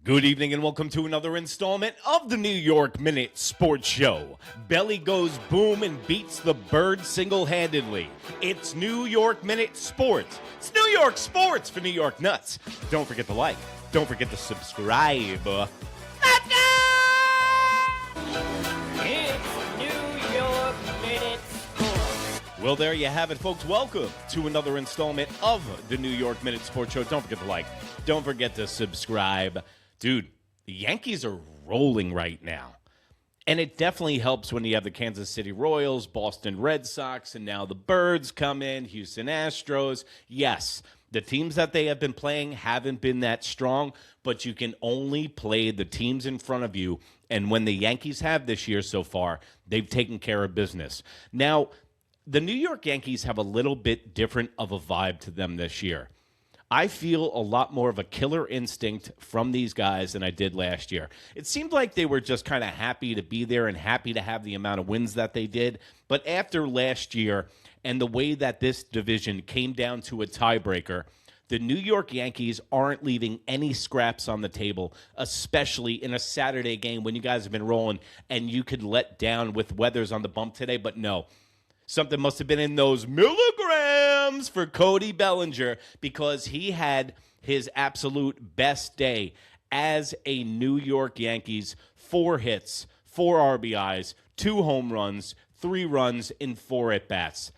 Good evening and welcome to another installment of the New York Minute Sports Show. Belly goes boom and beats the bird single-handedly. It's New York Minute Sports. It's New York Sports for New York Nuts. Don't forget to like. Don't forget to subscribe. Let's go! It's New York Minute Sports. Well, there you have it, folks. Welcome to another installment of the New York Minute Sports Show. Don't forget to like. Don't forget to subscribe. Dude, the Yankees are rolling right now. And it definitely helps when you have the Kansas City Royals, Boston Red Sox, and now the Birds come in, Houston Astros. Yes, the teams that they have been playing haven't been that strong, but you can only play the teams in front of you. And when the Yankees have this year so far, they've taken care of business. Now, the New York Yankees have a little bit different of a vibe to them this year. I feel a lot more of a killer instinct from these guys than I did last year. It seemed like they were just kind of happy to be there and happy to have the amount of wins that they did. But after last year and the way that this division came down to a tiebreaker, the New York Yankees aren't leaving any scraps on the table, especially in a Saturday game when you guys have been rolling and you could let down with Weathers on the bump today. But no. Something must have been in those milligrams for Cody Bellinger because he had his absolute best day as a New York Yankees. 4 hits, 4 RBIs, 2 home runs, 3 runs in 4 at-bats.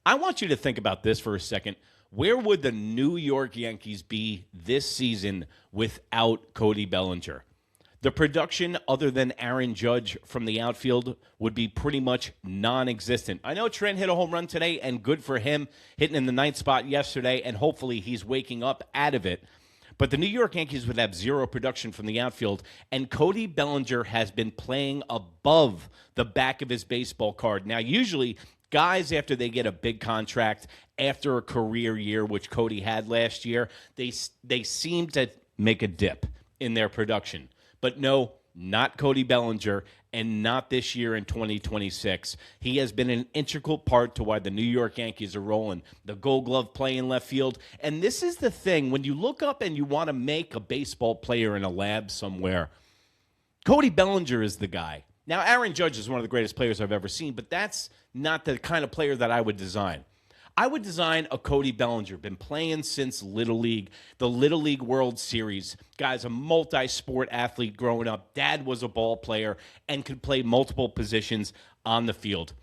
I want you to think about this for a second. Where would the New York Yankees be this season without Cody Bellinger? The production, other than Aaron Judge from the outfield, would be pretty much non-existent. I know Trent hit a home run today, and good for him, hitting in the 9th spot yesterday, and hopefully he's waking up out of it. But the New York Yankees would have 0 production from the outfield, and Cody Bellinger has been playing above the back of his baseball card. Now, usually, guys, after they get a big contract, after a career year, which Cody had last year, they seem to make a dip in their production. But no, not Cody Bellinger, and not this year in 2026. He has been an integral part to why the New York Yankees are rolling. The Gold Glove play in left field. And this is the thing. When you look up and you want to make a baseball player in a lab somewhere, Cody Bellinger is the guy. Now, Aaron Judge is one of the greatest players I've ever seen, but that's not the kind of player that I would design. I would design a Cody Bellinger, been playing since Little League, the Little League World Series. Guy's a multi-sport athlete growing up. Dad was a ball player and could play multiple positions on the field.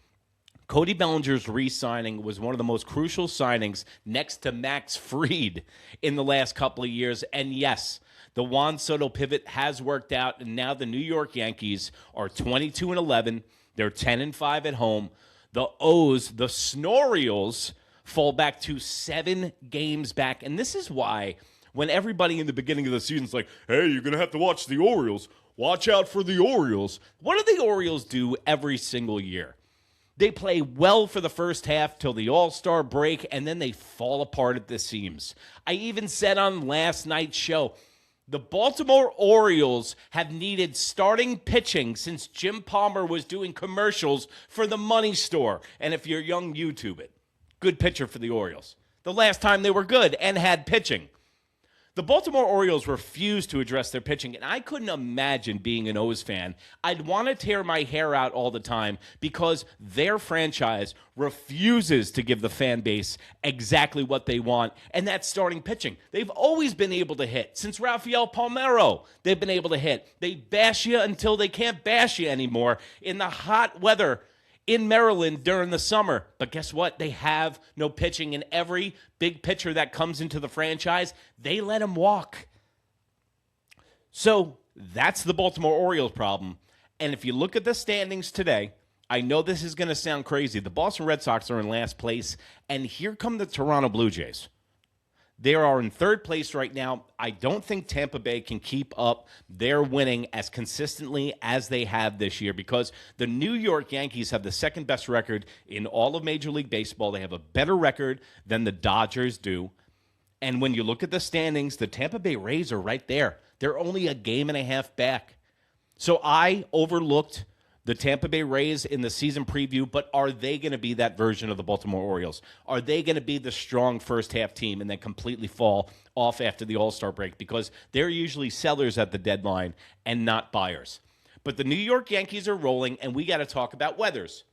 Cody Bellinger's re-signing was one of the most crucial signings next to Max Fried in the last couple of years. And yes, the Juan Soto pivot has worked out, and now the New York Yankees are 22-11. They're 10-5 at home. The O's, the Snorioles, fall back to 7 games back. And this is why when everybody in the beginning of the season is like, hey, you're going to have to watch the Orioles. Watch out for the Orioles. What do the Orioles do every single year? They play well for the first half till the All-Star break, and then they fall apart at the seams. I even said on last night's show, the Baltimore Orioles have needed starting pitching since Jim Palmer was doing commercials for the Money Store. And if you're young, YouTube it. Good pitcher for the Orioles. The last time they were good and had pitching. The Baltimore Orioles refused to address their pitching, and I couldn't imagine being an O's fan. I'd want to tear my hair out all the time because their franchise refuses to give the fan base exactly what they want, and that's starting pitching. They've always been able to hit. Since Rafael Palmeiro, they've been able to hit. They bash you until they can't bash you anymore in the hot weather in Maryland during the summer. But guess what? They have no pitching, and every big pitcher that comes into the franchise, they let him walk. So that's the Baltimore Orioles problem. And if you look at the standings today, I know this is going to sound crazy. The Boston Red Sox are in last place, and here come the Toronto Blue Jays. They are in 3rd place right now. I don't think Tampa Bay can keep up their winning as consistently as they have this year because the New York Yankees have the 2nd best record in all of Major League Baseball. They have a better record than the Dodgers do. And when you look at the standings, the Tampa Bay Rays are right there. They're only a game and a half back. So I overlooked the Tampa Bay Rays in the season preview, but are they going to be that version of the Baltimore Orioles? Are they going to be the strong first-half team and then completely fall off after the All-Star break? Because they're usually sellers at the deadline and not buyers. But the New York Yankees are rolling, and we got to talk about Weathers.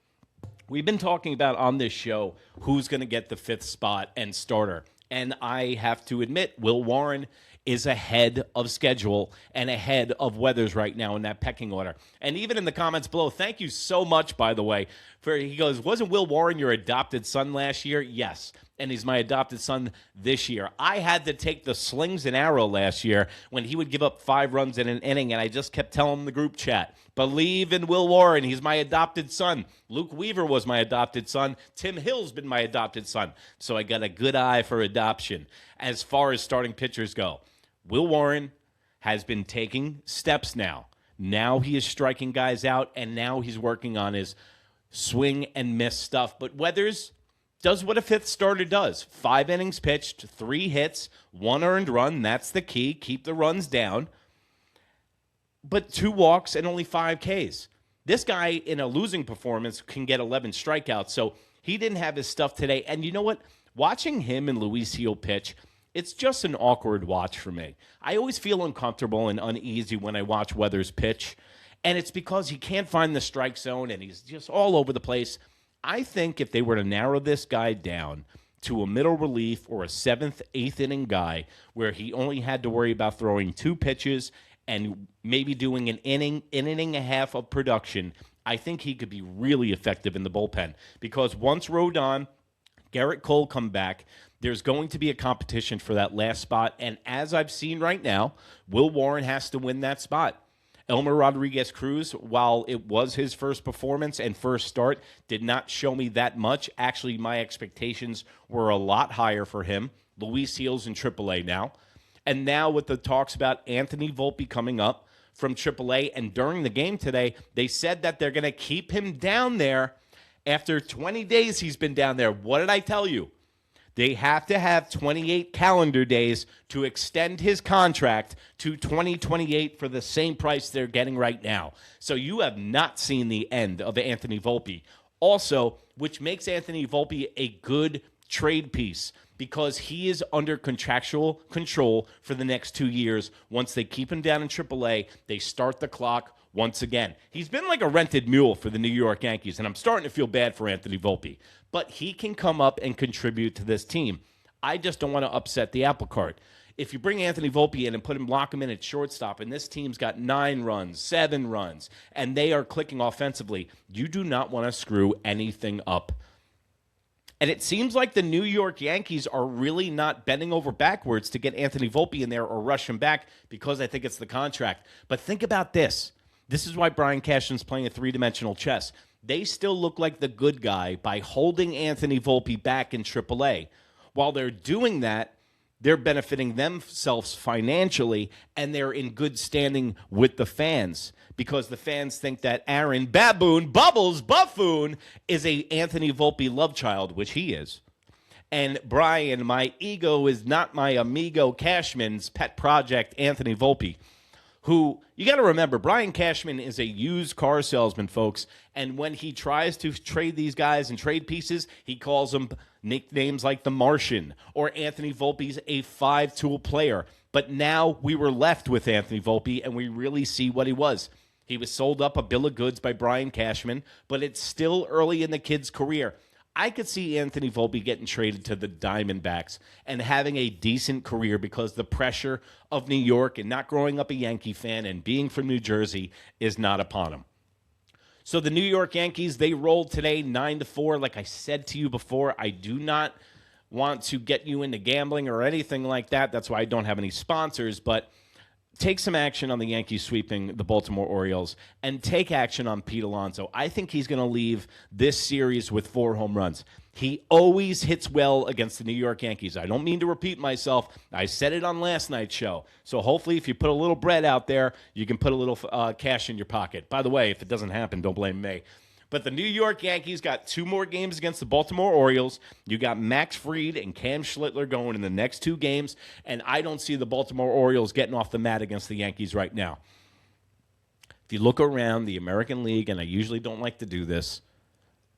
We've been talking about on this show who's going to get the 5th spot and starter. And I have to admit, Will Warren is ahead of schedule and ahead of Weathers right now in that pecking order. And even in the comments below, thank you so much, by the way. He goes, wasn't Will Warren your adopted son last year? Yes, and he's my adopted son this year. I had to take the slings and arrow last year when he would give up 5 runs in an inning, and I just kept telling the group chat, believe in Will Warren. He's my adopted son. Luke Weaver was my adopted son. Tim Hill's been my adopted son. So I got a good eye for adoption as far as starting pitchers go. Will Warren has been taking steps now. Now he is striking guys out, and now he's working on his swing and miss stuff. But Weathers does what a 5th starter does. 5 innings pitched, 3 hits, 1 earned run. That's the key. Keep the runs down. But 2 walks and only 5 Ks. This guy in a losing performance can get 11 strikeouts. So he didn't have his stuff today. And you know what? Watching him and Luis Gil pitch, it's just an awkward watch for me. I always feel uncomfortable and uneasy when I watch Weathers pitch, and it's because he can't find the strike zone, and he's just all over the place. I think if they were to narrow this guy down to a middle relief or a 7th, 8th inning guy where he only had to worry about throwing 2 pitches and maybe doing an inning and a half of production, I think he could be really effective in the bullpen. Because once Rodon, Garrett Cole come back, there's going to be a competition for that last spot. And as I've seen right now, Will Warren has to win that spot. Elmer Rodriguez-Cruz, while it was his first performance and first start, did not show me that much. Actually, my expectations were a lot higher for him. Luis Gil's in AAA now. And now with the talks about Anthony Volpe coming up from AAA, and during the game today, they said that they're going to keep him down there. After 20 days he's been down there. What did I tell you? They have to have 28 calendar days to extend his contract to 2028 for the same price they're getting right now. So you have not seen the end of Anthony Volpe. Also, which makes Anthony Volpe a good trade piece because he is under contractual control for the next 2 years. Once they keep him down in AAA, they start the clock once again. He's been like a rented mule for the New York Yankees, and I'm starting to feel bad for Anthony Volpe. But he can come up and contribute to this team. I just don't want to upset the apple cart. If you bring Anthony Volpe in and lock him in at shortstop, and this team's got 9 runs, 7 runs, and they are clicking offensively, you do not want to screw anything up. And it seems like the New York Yankees are really not bending over backwards to get Anthony Volpe in there or rush him back because I think it's the contract. But think about this. This is why Brian Cashman's playing a 3-dimensional chess. They still look like the good guy by holding Anthony Volpe back in AAA. While they're doing that, they're benefiting themselves financially, and they're in good standing with the fans because the fans think that Aaron Baboon Bubbles Buffoon is a Anthony Volpe love child, which he is. And Brian, my ego is not my amigo Cashman's pet project, Anthony Volpe, who, you got to remember, Brian Cashman is a used car salesman, folks, and when he tries to trade these guys and trade pieces, he calls them nicknames like the Martian or Anthony Volpe's a 5-tool player. But now we were left with Anthony Volpe, and we really see what he was. He was sold up a bill of goods by Brian Cashman, but it's still early in the kid's career. I could see Anthony Volpe getting traded to the Diamondbacks and having a decent career because the pressure of New York and not growing up a Yankee fan and being from New Jersey is not upon him. So the New York Yankees, they rolled today 9-4. Like I said to you before, I do not want to get you into gambling or anything like that. That's why I don't have any sponsors, but take some action on the Yankees sweeping the Baltimore Orioles and take action on Pete Alonso. I think he's going to leave this series with 4 home runs. He always hits well against the New York Yankees. I don't mean to repeat myself. I said it on last night's show. So hopefully if you put a little bread out there, you can put a little cash in your pocket. By the way, if it doesn't happen, don't blame me. But the New York Yankees got 2 more games against the Baltimore Orioles. You got Max Fried and Cam Schlittler going in the next 2 games, and I don't see the Baltimore Orioles getting off the mat against the Yankees right now. If you look around the American League, and I usually don't like to do this,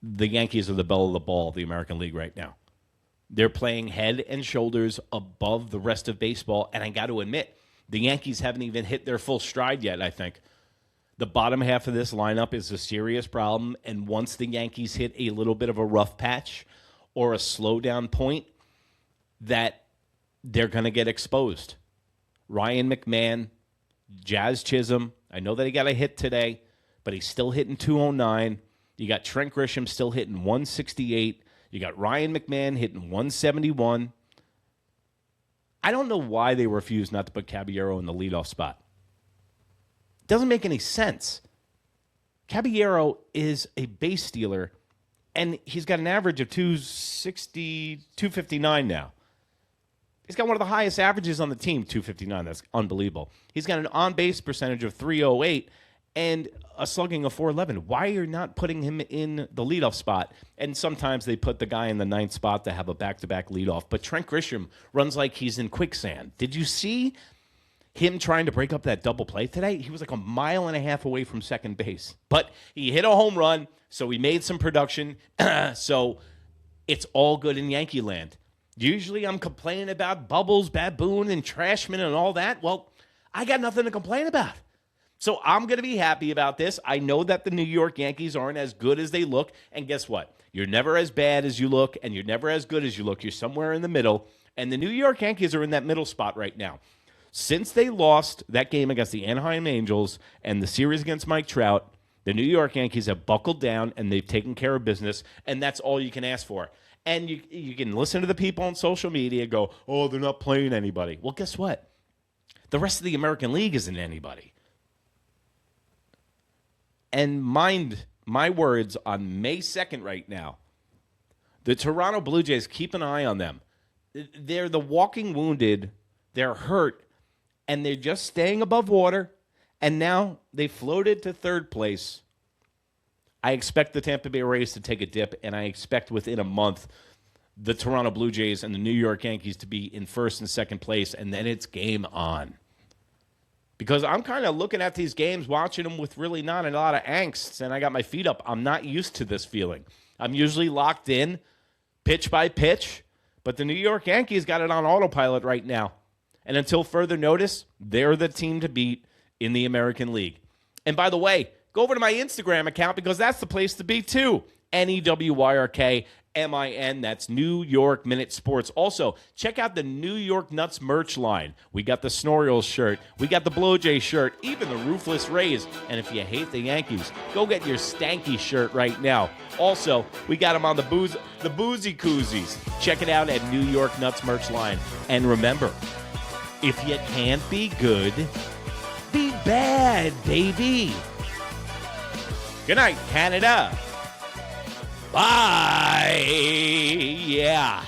the Yankees are the belle of the ball of the American League right now. They're playing head and shoulders above the rest of baseball, and I got to admit, the Yankees haven't even hit their full stride yet, I think. The bottom half of this lineup is a serious problem, and once the Yankees hit a little bit of a rough patch or a slowdown point, that they're going to get exposed. Ryan McMahon, Jazz Chisholm, I know that he got a hit today, but he's still hitting 209. You got Trent Grisham still hitting 168. You got Ryan McMahon hitting 171. I don't know why they refuse not to put Caballero in the leadoff spot. It doesn't make any sense. Caballero is a base stealer, and he's got an average of 260, 259 now. He's got one of the highest averages on the team, 259. That's unbelievable. He's got an on-base percentage of 308 and a slugging of 411. Why are you not putting him in the leadoff spot? And sometimes they put the guy in the ninth spot to have a back-to-back leadoff. But Trent Grisham runs like he's in quicksand. Did you see him trying to break up that double play today? He was like a mile and a half away from second base. But he hit a home run, so he made some production. So it's all good in Yankee land. Usually I'm complaining about Bubbles, Baboon, and Trashman and all that. Well, I got nothing to complain about. So I'm going to be happy about this. I know that the New York Yankees aren't as good as they look. And guess what? You're never as bad as you look, and you're never as good as you look. You're somewhere in the middle. And the New York Yankees are in that middle spot right now. Since they lost that game against the Anaheim Angels and the series against Mike Trout, the New York Yankees have buckled down, and they've taken care of business, and that's all you can ask for. And you can listen to the people on social media go, oh, they're not playing anybody. Well, guess what? The rest of the American League isn't anybody. And mind my words, on May 2nd right now, the Toronto Blue Jays, keep an eye on them. They're the walking wounded. They're hurt, and they're just staying above water. And now they floated to third place. I expect the Tampa Bay Rays to take a dip, and I expect within a month the Toronto Blue Jays and the New York Yankees to be in first and second place, and then it's game on. Because I'm kind of looking at these games, watching them with really not a lot of angst, and I got my feet up. I'm not used to this feeling. I'm usually locked in, pitch by pitch, but the New York Yankees got it on autopilot right now. And until further notice, they're the team to beat in the American League. And by the way, go over to my Instagram account because that's the place to be too. NEWYRKMIN. That's New York Minute Sports. Also, check out the New York Nuts merch line. We got the Snorriels shirt. We got the Blow Jay shirt. Even the Roofless Rays. And if you hate the Yankees, go get your Stanky shirt right now. Also, we got them on the Boozy Koozies. Check it out at New York Nuts merch line. And remember, if you can't be good, be bad, baby. Good night, Canada. Bye. Yeah.